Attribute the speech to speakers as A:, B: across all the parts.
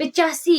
A: 85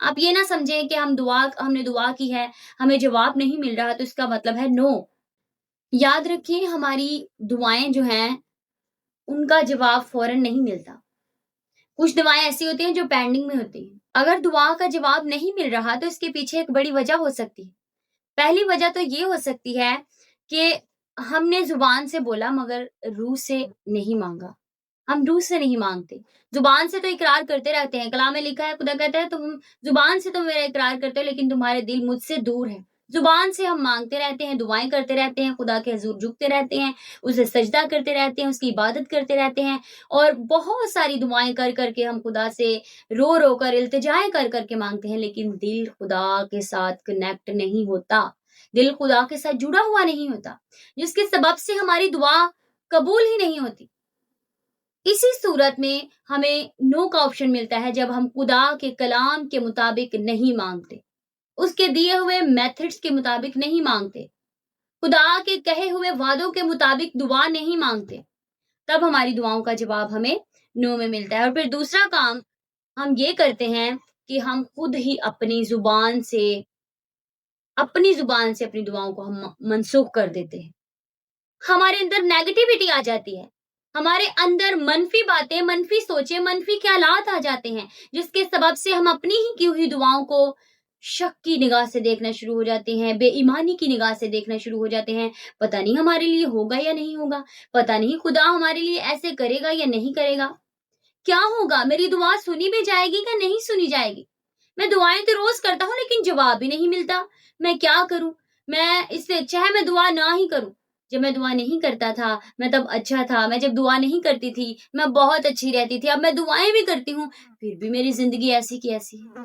A: آپ یہ نہ سمجھیں کہ ہم نے دعا کی ہے، ہمیں جواب نہیں مل رہا تو اس کا مطلب ہے نو۔ یاد رکھیں ہماری دعائیں جو ہیں ان کا جواب فوراً نہیں ملتا۔ کچھ دعائیں ایسی ہوتی ہیں جو پینڈنگ میں ہوتی ہیں۔ اگر دعا کا جواب نہیں مل رہا تو اس کے پیچھے ایک بڑی وجہ ہو سکتی ہے۔ پہلی وجہ تو یہ ہو سکتی ہے کہ ہم نے زبان سے بولا مگر روح سے نہیں مانگا۔ ہم روح سے نہیں مانگتے، زبان سے تو اقرار کرتے رہتے ہیں۔ کلام میں لکھا ہے، خدا کہتا ہے تم زبان سے تو میرا اقرار کرتے ہو لیکن تمہارے دل مجھ سے دور ہے۔ زبان سے ہم مانگتے رہتے ہیں، دعائیں کرتے رہتے ہیں، خدا کے حضور جھکتے رہتے ہیں، اسے سجدہ کرتے رہتے ہیں، اس کی عبادت کرتے رہتے ہیں، اور بہت ساری دعائیں کر کر کے ہم خدا سے رو رو کر التجائیں کر کر کے مانگتے ہیں، لیکن دل خدا کے ساتھ کنیکٹ نہیں ہوتا، دل خدا کے ساتھ جڑا ہوا نہیں ہوتا، جس کے سبب سے ہماری دعا قبول ہی نہیں ہوتی۔ اسی صورت میں ہمیں نو کا آپشن ملتا ہے جب ہم خدا کے کلام کے مطابق نہیں مانگتے، اس کے دیے ہوئے میتھڈز کے مطابق نہیں مانگتے، خدا کے کہے ہوئے وعدوں کے مطابق دعا نہیں مانگتے، تب ہماری دعاؤں کا جواب ہمیں نو میں ملتا ہے۔ اور پھر دوسرا کام ہم یہ کرتے ہیں کہ ہم خود ہی اپنی زبان سے اپنی دعاؤں کو ہم منسوخ کر دیتے ہیں۔ ہمارے اندر نیگیٹیوٹی آ جاتی ہے، ہمارے اندر منفی باتیں، منفی سوچیں، منفی خیالات آ جاتے ہیں، جس کے سبب سے ہم اپنی ہی کی ہوئی دعاؤں کو شک کی نگاہ سے دیکھنا شروع ہو جاتے ہیں، بے ایمانی کی نگاہ سے دیکھنا شروع ہو جاتے ہیں۔ پتہ نہیں ہمارے لیے ہوگا یا نہیں ہوگا، پتہ نہیں خدا ہمارے لیے ایسے کرے گا یا نہیں کرے گا، کیا ہوگا، میری دعا سنی بھی جائے گی یا نہیں سنی جائے گی، میں دعائیں تو روز کرتا ہوں لیکن جواب بھی نہیں ملتا، میں کیا کروں، میں اس سے اچھا ہے میں دعا نہ ہی کروں۔ جب میں دعا نہیں کرتا تھا میں تب اچھا تھا، میں جب دعا نہیں کرتی تھی میں بہت اچھی رہتی تھی، اب میں دعائیں بھی کرتی ہوں پھر بھی میری زندگی ایسی کی ایسی ہے،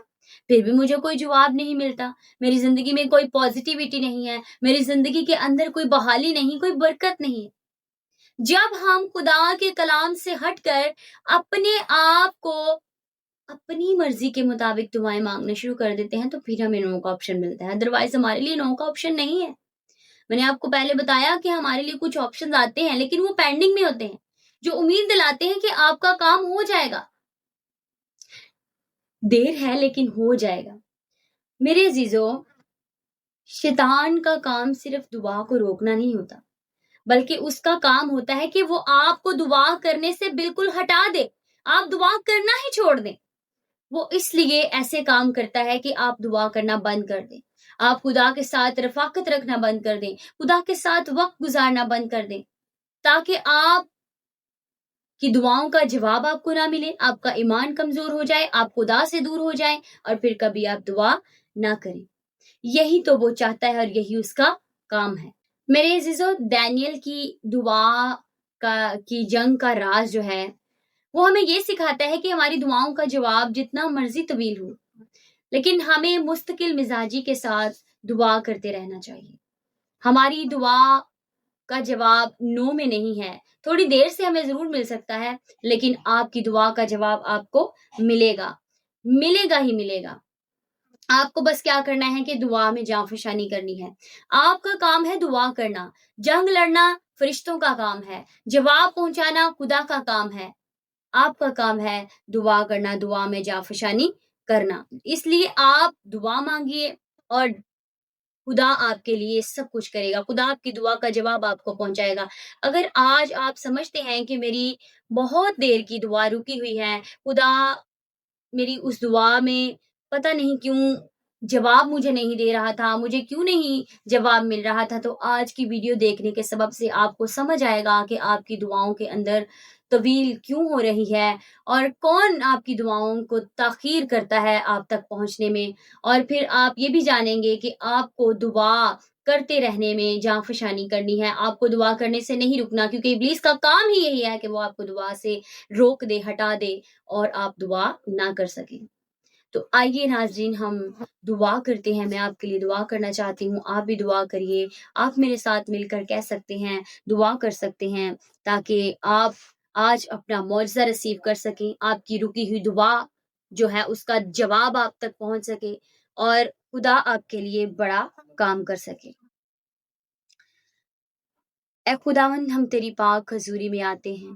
A: پھر بھی مجھے کوئی جواب نہیں ملتا، میری زندگی میں کوئی پازیٹیوٹی نہیں ہے، میری زندگی کے اندر کوئی بحالی نہیں، کوئی برکت نہیں ہے۔ جب ہم خدا کے کلام سے ہٹ کر اپنے آپ کو اپنی مرضی کے مطابق دعائیں مانگنا شروع کر دیتے ہیں تو پھر ہمیں نو کا آپشن ملتا ہے، ادروائز ہمارے لیے نو کا آپشن نہیں ہے۔ میں نے آپ کو پہلے بتایا کہ ہمارے لیے کچھ آپشن آتے ہیں لیکن وہ پینڈنگ میں ہوتے ہیں، جو امید دلاتے ہیں کہ آپ کا کام ہو جائے گا، دیر ہے لیکن ہو جائے گا۔ میرے عزیزو، شیطان کا کام صرف دعا کو روکنا نہیں ہوتا، بلکہ اس کا کام ہوتا ہے کہ وہ آپ کو دعا کرنے سے بالکل ہٹا دے، آپ دعا کرنا ہی چھوڑ دیں۔ وہ اس لیے ایسے کام کرتا ہے کہ آپ دعا کرنا بند کر دیں، آپ خدا کے ساتھ رفاقت رکھنا بند کر دیں، خدا کے ساتھ وقت گزارنا بند کر دیں، تاکہ آپ کی دعاؤں کا جواب آپ کو نہ ملے، آپ کا ایمان کمزور ہو جائے، آپ خدا سے دور ہو جائیں اور پھر کبھی آپ دعا نہ کریں۔ یہی تو وہ چاہتا ہے اور یہی اس کا کام ہے۔ میرے عزیزو، دانیل کی دعا کی جنگ کا راز جو ہے وہ ہمیں یہ سکھاتا ہے کہ ہماری دعاؤں کا جواب جتنا مرضی طویل ہو لیکن ہمیں مستقل مزاجی کے ساتھ دعا کرتے رہنا چاہیے۔ ہماری دعا کا جواب نو میں نہیں ہے، تھوڑی دیر سے ہمیں ضرور مل سکتا ہے لیکن آپ کی دعا کا جواب آپ کو ملے گا ہی ملے گا۔ آپ کو بس کیا کرنا ہے کہ دعا میں جاں فشانی کرنی ہے۔ آپ کا کام ہے دعا کرنا، جنگ لڑنا فرشتوں کا کام ہے، جواب پہنچانا خدا کا کام ہے، آپ کا کام ہے دعا کرنا، دعا میں جاں فشانی کرنا۔ اس لیے آپ دعا مانگیے اور خدا آپ کے لیے سب کچھ کرے گا، خدا آپ کی دعا کا جواب آپ کو پہنچائے گا۔ اگر آج آپ سمجھتے ہیں کہ میری بہت دیر کی دعا رکی ہوئی ہے، خدا میری اس دعا میں پتہ نہیں کیوں جواب مجھے نہیں دے رہا تھا، مجھے کیوں نہیں جواب مل رہا تھا، تو آج کی ویڈیو دیکھنے کے سبب سے آپ کو سمجھ آئے گا کہ آپ کی دعاؤں کے اندر طویل کیوں ہو رہی ہے اور کون آپ کی دعاؤں کو تاخیر کرتا ہے آپ تک پہنچنے میں، اور پھر آپ یہ بھی جانیں گے کہ آپ کو دعا کرتے رہنے میں جاں فشانی کرنی ہے، آپ کو دعا کرنے سے نہیں رکنا، کیونکہ ابلیس کا کام ہی یہی ہے کہ وہ آپ کو دعا سے روک دے، ہٹا دے اور آپ دعا نہ کر سکیں۔ تو آئیے ناظرین، ہم دعا کرتے ہیں، میں آپ کے لیے دعا کرنا چاہتی ہوں، آپ بھی دعا کریے، آپ میرے ساتھ مل کر کہہ سکتے ہیں، دعا کر سکتے ہیں تاکہ آپ آج اپنا معجزہ ریسیو کر سکیں، آپ کی رکی ہوئی دعا جو ہے اس کا جواب آپ تک پہنچ سکے اور خدا آپ کے لیے بڑا کام کر سکے۔ اے خداوند، ہم تیری پاک حضوری میں آتے ہیں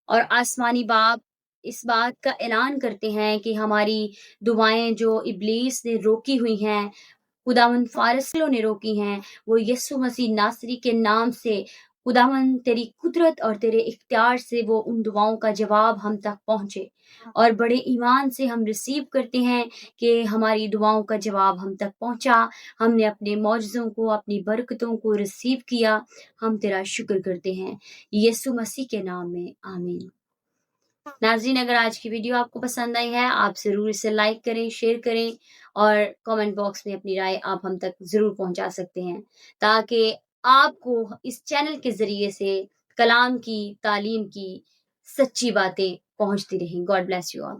A: اور آسمانی باپ اس بات کا اعلان کرتے ہیں کہ ہماری دعائیں جو ابلیس نے روکی ہوئی ہیں، خداوند فارسیوں نے روکی ہیں، وہ یسوع مسیح ناصری کے نام سے خداوند تیری قدرت اور تیرے اختیار سے وہ ان دعاؤں کا جواب ہم تک پہنچے، اور بڑے ایمان سے ہم ریسیو کرتے ہیں کہ ہماری دعاؤں کا جواب ہم تک پہنچا، ہم نے اپنے معجزوں کو، اپنی برکتوں کو ریسیو کیا۔ ہم تیرا شکر کرتے ہیں یسوع مسیح کے نام میں، آمین۔ ناظرین، اگر آج کی ویڈیو آپ کو پسند آئی ہے، آپ ضرور اسے لائک کریں، شیئر کریں، اور کامنٹ باکس میں اپنی رائے آپ ہم تک ضرور پہنچا سکتے ہیں، تاکہ آپ کو اس چینل کے ذریعے سے کلام کی، تعلیم کی سچی باتیں پہنچتی رہیں۔ God bless you all.